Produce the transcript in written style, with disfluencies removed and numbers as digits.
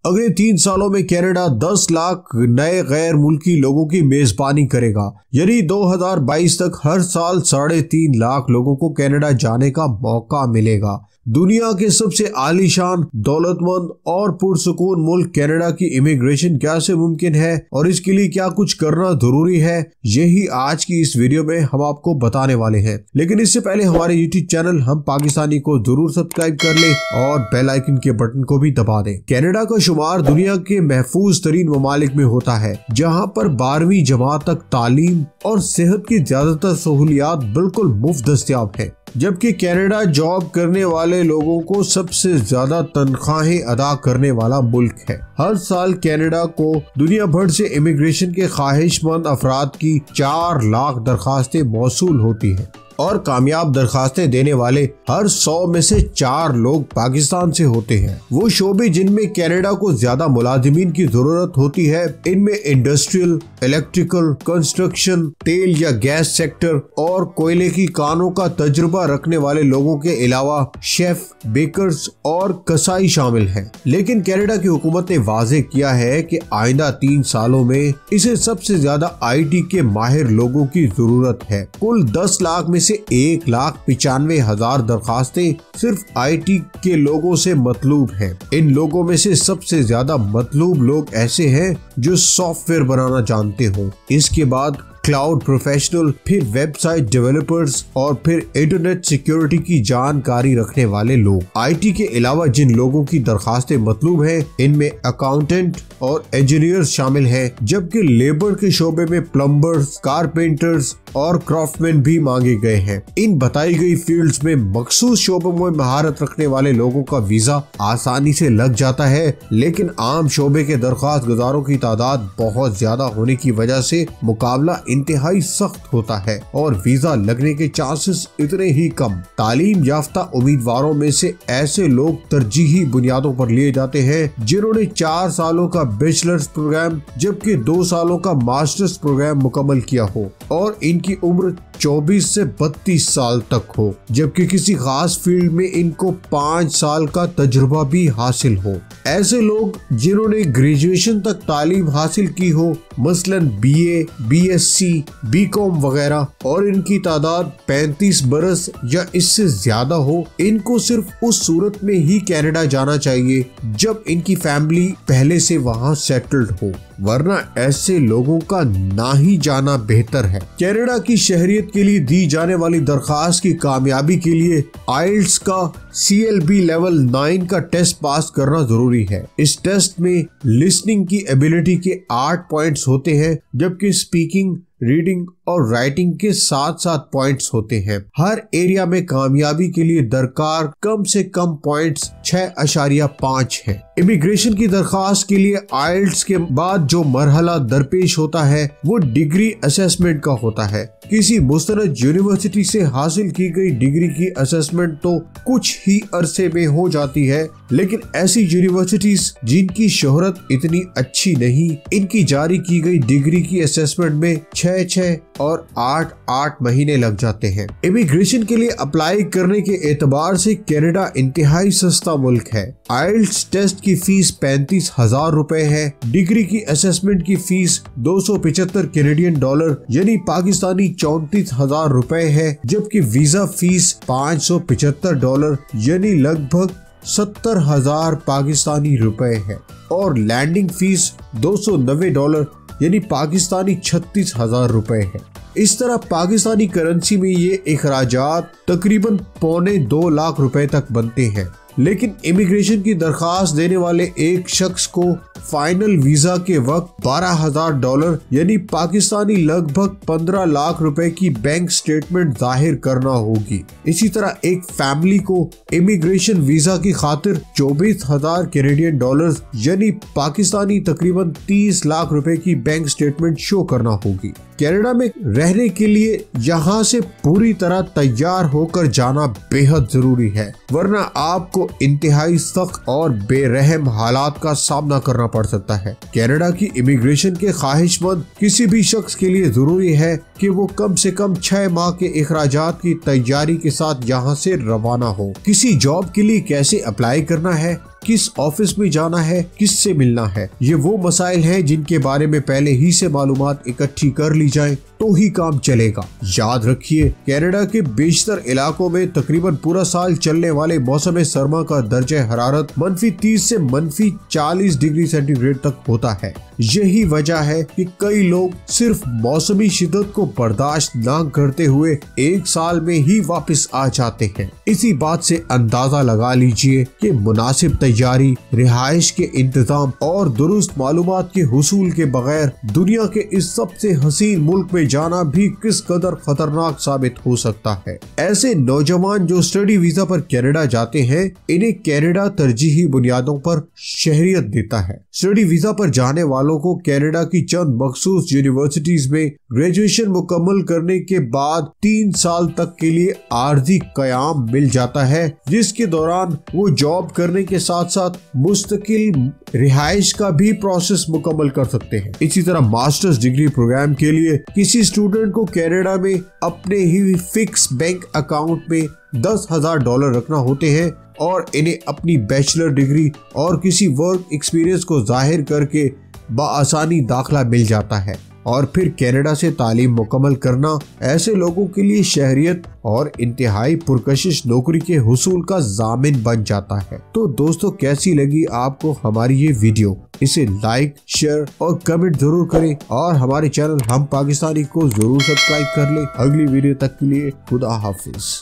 अगले 3 सालों में कनाडा 10 लाख नए गैर मुल्की लोगों की मेजबानी करेगा, यानी 2022 तक हर साल 3.5 लाख लोगों को कनाडा जाने का मौका मिलेगा। दुनिया के सबसे आलीशान, दौलतमंद और पुरसुकून मुल्क कनाडा की इमिग्रेशन कैसे मुमकिन है और इसके लिए क्या कुछ करना जरूरी है, यही आज की इस वीडियो में हम आपको बताने वाले हैं। लेकिन इससे पहले हमारे यूट्यूब चैनल हम पाकिस्तानी को जरूर सब्सक्राइब कर ले और बेल आइकन के बटन को भी दबा दें। कनाडा का शुमार दुनिया के महफूज तरीन ममालिक में होता है, जहाँ पर 12वीं जमात तक तालीम और सेहत की ज्यादातर सहूलियात बिल्कुल मुफ्त दस्तयाब है, जबकि कनाडा जॉब करने वाले लोगों को सबसे ज्यादा तनख्वाहें अदा करने वाला मुल्क है। हर साल कनाडा को दुनिया भर से इमिग्रेशन के ख्वाहिशमंद अफराद की 4 लाख दरखास्तें मौसूल होती हैं और कामयाब दरखास्तें देने वाले हर 100 में से 4 लोग पाकिस्तान से होते हैं। वो शोबे जिनमें कनाडा को ज्यादा मुलाजिमीन की जरूरत होती है, इनमें इंडस्ट्रियल, इलेक्ट्रिकल, कंस्ट्रक्शन, तेल या गैस सेक्टर और कोयले की कानों का तजुर्बा रखने वाले लोगों के अलावा शेफ, बेकर्स और कसाई शामिल हैं। लेकिन कनाडा की हुकूमत ने वाजे किया है कि आइंदा 3 सालों में इसे सबसे ज्यादा IT के माहिर लोगों की जरूरत है। कुल 10 लाख में से 1,95,000 दरखास्तें सिर्फ IT के लोगों से मतलूब हैं। इन लोगों में से सबसे ज्यादा मतलूब लोग ऐसे हैं जो सॉफ्टवेयर बनाना जानते हो, इसके बाद क्लाउड प्रोफेशनल, फिर वेबसाइट डेवलपर्स और फिर इंटरनेट सिक्योरिटी की जानकारी रखने वाले लोग। IT के अलावा जिन लोगों की दरखास्तें मतलूब हैं, इनमें अकाउंटेंट और इंजीनियर्स शामिल हैं, जबकि लेबर के शोबे में प्लम्बर्स, कारपेंटर्स और क्राफ्टमैन भी मांगे गए हैं। इन बताई गई फील्ड्स में मखसूस शोबों में महारत रखने वाले लोगों का वीजा आसानी से लग जाता है, लेकिन आम शोबे के दरखास्त गुजारों की तादाद बहुत ज्यादा होने की वजह से मुकाबला इंतहाई सख्त होता है और वीजा लगने के चांसेस इतने ही कम। तालीम याफ्ता उम्मीदवारों में से ऐसे लोग तरजीही बुनियादों पर लिए जाते हैं जिन्होंने 4 सालों का बैचलर्स प्रोग्राम जबकि 2 सालों का मास्टर्स प्रोग्राम मुकम्मल किया हो और इनकी उम्र 24 से 32 साल तक हो, जबकि किसी खास फील्ड में इनको 5 साल का तजुर्बा भी हासिल हो। ऐसे लोग जिन्होंने ग्रेजुएशन तक तालीम हासिल की हो, मसलन BA, BSc, BCom वगैरह, और इनकी तादाद 35 बरस या इससे ज्यादा हो, इनको सिर्फ उस सूरत में ही कनाडा जाना चाहिए जब इनकी फैमिली पहले से वहाँ सेटल्ड हो, वरना ऐसे लोगों का ना ही जाना बेहतर है। कनाडा की शहरियत के लिए दी जाने वाली दरखास्त की कामयाबी के लिए IELTS का CLB लेवल 9 का टेस्ट पास करना जरूरी है। इस टेस्ट में लिसनिंग की एबिलिटी के 8 पॉइंट्स होते हैं, जबकि स्पीकिंग, रीडिंग और राइटिंग के 7 पॉइंट्स होते हैं। हर एरिया में कामयाबी के लिए दरकार कम से कम पॉइंट्स 6.5 है। इमिग्रेशन की दरखास्त के लिए IELTS के बाद जो मरहला दरपेश होता है वो डिग्री असेसमेंट का होता है। किसी मुस्तनद यूनिवर्सिटी से हासिल की गई डिग्री की असेसमेंट तो कुछ ही अरसे में हो जाती है, लेकिन ऐसी यूनिवर्सिटीज जिनकी शोहरत इतनी अच्छी नहीं, इनकी जारी की गई डिग्री की असेसमेंट में 6 और 8 महीने लग जाते हैं। इमिग्रेशन के लिए अप्लाई करने के एतबार से कनाडा इंतहाई सस्ता मुल्क है। IELTS टेस्ट की फीस 35,000 रुपए है। डिग्री की असेसमेंट की फीस 275 कैनेडियन डॉलर यानी पाकिस्तानी 34,000 रुपए है, जबकि वीजा फीस 575 डॉलर यानी लगभग 70,000 पाकिस्तानी रुपए है और लैंडिंग फीस 290 डॉलर यानी पाकिस्तानी 36,000 रुपए है। इस तरह पाकिस्तानी करेंसी में ये इखराजात तकरीबन 1.25 लाख रुपए तक बनते हैं। लेकिन इमिग्रेशन की दरखास्त देने वाले एक शख्स को फाइनल वीजा के वक्त 12,000 डॉलर यानी पाकिस्तानी लगभग 15 लाख रुपए की बैंक स्टेटमेंट जाहिर करना होगी। इसी तरह एक फैमिली को इमिग्रेशन वीजा की खातिर 24,000 कैनेडियन डॉलर यानी पाकिस्तानी तकरीबन 30 लाख रुपए की बैंक स्टेटमेंट शो करना होगी। कनाडा में रहने के लिए यहाँ से पूरी तरह तैयार होकर जाना बेहद जरूरी है, वरना आपको इंतहाई सख्त और बेरहम हालात का सामना करना पड़ सकता है। कनाडा की इमिग्रेशन के ख्वाहिशमंद किसी भी शख्स के लिए जरूरी है कि वो कम से कम 6 माह के इखराजात की तैयारी के साथ यहाँ से रवाना हो। किसी जॉब के लिए कैसे अप्लाई करना है, किस ऑफिस में जाना है, किससे मिलना है, ये वो मसाइल हैं जिनके बारे में पहले ही से मालूमात इकट्ठी कर ली जाए तो ही काम चलेगा। याद रखिए, कनाडा के बेशतर इलाकों में तकरीबन पूरा साल चलने वाले मौसम सरमा का दर्जा हरारत -30 से -40 डिग्री सेंटीग्रेड तक होता है। यही वजह है कि कई लोग सिर्फ मौसमी शिद्दत को बर्दाश्त न करते हुए एक साल में ही वापस आ जाते हैं। इसी बात से अंदाजा लगा लीजिए कि मुनासिब तैयारी, रिहाइश के इंतजाम और दुरुस्त मालूमात के हुसूल के बगैर दुनिया के इस सबसे हसीन मुल्क में जाना भी किस कदर खतरनाक साबित हो सकता है। ऐसे नौजवान जो स्टडी वीजा पर कनाडा जाते हैं, इन्हें कनाडा तरजीही बुनियादों पर शहरियत देता है। स्टडी वीजा पर जाने वालों को कनाडा की चंद मखसूस यूनिवर्सिटीज में ग्रेजुएशन मुकम्मल करने के बाद 3 साल तक के लिए आर्जी कयाम मिल जाता है, जिसके दौरान वो जॉब करने के साथ साथ मुस्तकिल रिहाइश का भी प्रोसेस मुकम्मल कर सकते हैं। इसी तरह मास्टर्स डिग्री प्रोग्राम के लिए किसी स्टूडेंट को कनाडा में अपने ही फिक्स बैंक अकाउंट में $10,000 रखना होते हैं और इन्हें अपनी बैचलर डिग्री और किसी वर्क एक्सपीरियंस को जाहिर करके बआसानी दाखला मिल जाता है और फिर कनाडा से तालीम मुकम्मल करना ऐसे लोगों के लिए शहरियत और इंतहाई पुरकशिश नौकरी के हुसूल का जामिन बन जाता है। तो दोस्तों, कैसी लगी आपको हमारी ये वीडियो? इसे लाइक, शेयर और कमेंट जरूर करें और हमारे चैनल हम पाकिस्तानी को जरूर सब्सक्राइब कर लें। अगली वीडियो तक के लिए खुदा हाफिज।